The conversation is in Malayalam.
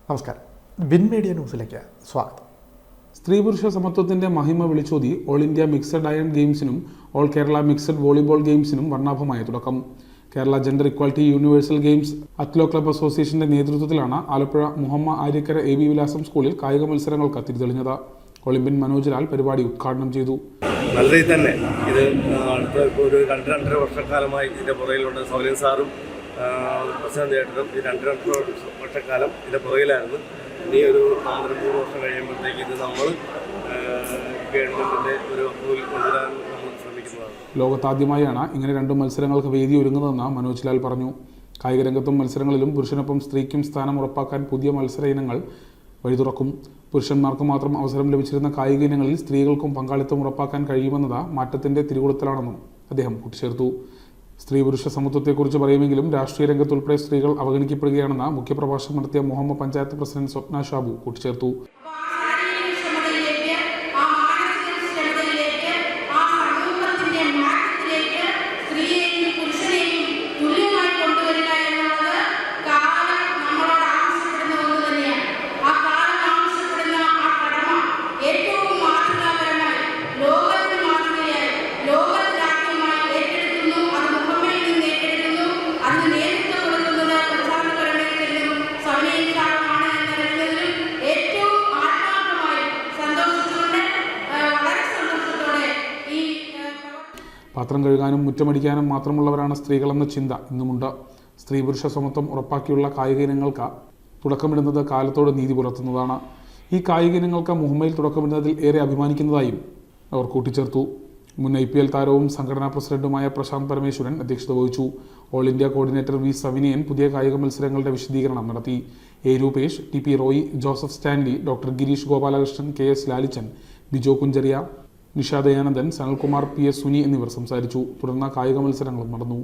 നമസ്കാരം. വിൻ മീഡിയ ന്യൂസിലേക്ക് സ്വാഗതം. സ്ത്രീ പുരുഷ സമത്വത്തിന്റെ മഹിമ വിളിച്ചോതി ഓൾ ഇന്ത്യ മിക്സഡ് അയൺ ഗെയിംസിനും ഓൾ കേരള മിക്സഡ് വോളിബോൾ ഗെയിംസിനും വർണ്ണാഭമായ തുടക്കം. Kerala gender equality universal games അത്ലോ ക്ലബ് അസോസിയേഷന്റെ നേതൃത്വത്തിലാണ് ആലപ്പുഴ മുഹമ്മ ആര്യക്കര എ ബി വിലാസം സ്കൂളിൽ കായിക മത്സരങ്ങൾക്ക് തിരിതെളിഞ്ഞത്. ഒളിമ്പ്യൻ മനോജ് ലാൽ പരിപാടി ഉദ്ഘാടനം ചെയ്തു. നല്ല രീതിയിൽ തന്നെ ഇത് അടുത്ത ഒരു 2-2.5 വർഷക്കാലമായി ഇതിൻ്റെ പുറകിലുണ്ട്. സൗലൻ സാറും പ്രസിഡന്റ് ചേട്ടനും ഈ 2-2.5 വർഷക്കാലം ഇതിൻ്റെ പുറകിലായിരുന്നു. ഇനി ഒരു 2-3 വർഷം കഴിയുമ്പോഴത്തേക്ക് ഇത് നമ്മൾ ഗവൺമെൻറ്റിൻ്റെ ഒരു അപ്രൂവൽ കൊണ്ടുവരാൻ നമ്മൾ ശ്രമിക്കുന്നതാണ്. ലോകത്താദ്യമായാണ് ഇങ്ങനെ 2 മത്സരങ്ങൾക്ക് വേദി ഒരുങ്ങുന്നതെന്ന് മനോജ് ലാൽ പറഞ്ഞു. കായിക രംഗത്തും മത്സരങ്ങളിലും പുരുഷനൊപ്പം സ്ത്രീക്കും സ്ഥാനം ഉറപ്പാക്കാൻ പുതിയ മത്സര ഇനങ്ങൾ വഴി തുറക്കും. പുരുഷന്മാർക്ക് മാത്രം അവസരം ലഭിച്ചിരുന്ന കായിക ഇനങ്ങളിൽ സ്ത്രീകൾക്കും പങ്കാളിത്തം ഉറപ്പാക്കാൻ കഴിയുമെന്നത് മാറ്റത്തിന്റെ തിരികൊളുത്തലാണെന്നും അദ്ദേഹം കൂട്ടിച്ചേർത്തു. സ്ത്രീ പുരുഷ സമത്വത്തെക്കുറിച്ച് പറയുമെങ്കിലും രാഷ്ട്രീയ രംഗത്തുൾപ്പെടെ സ്ത്രീകൾ അവഗണിക്കപ്പെടുകയാണെന്ന് മുഖ്യപ്രഭാഷണം നടത്തിയ മുഹമ്മ പഞ്ചായത്ത് പ്രസിഡന്റ് സ്വപ്ന ഷാബു കൂട്ടിച്ചേർത്തു. പാത്രം കഴുകാനും മുറ്റമടിക്കാനും മാത്രമുള്ളവരാണ് സ്ത്രീകളെന്ന ചിന്ത ഇന്നുമുണ്ട്. സ്ത്രീ പുരുഷ സമത്വം ഉറപ്പാക്കിയുള്ള കായിക ഇനങ്ങൾക്ക് തുടക്കമിടുന്നത് കാലത്തോട് നീതി പുലർത്തുന്നതാണ്. ഈ കായിക ഇനങ്ങൾക്ക് മുഹമ്മയിൽ തുടക്കമിടുന്നതിൽ ഏറെ അഭിമാനിക്കുന്നതായും അവർ കൂട്ടിച്ചേർത്തു. മുൻ IPL താരവും സംഘടനാ പ്രസിഡന്റുമായ പ്രശാന്ത് പരമേശ്വരൻ അധ്യക്ഷത വഹിച്ചു. All India coordinator V Savinayan പുതിയ കായിക മത്സരങ്ങളുടെ വിശദീകരണം നടത്തി. A Rupesh, TP Roy, Joseph Stanley, doctor Girish Gopalakrishnan, KS Lalichan, Bijo Kuncharia, Nisha Dayanandan, Sanalkumar, PS Suni എന്നിവർ സംസാരിച്ചു. തുടർന്ന് കായിക മത്സരങ്ങളും നടന്നു.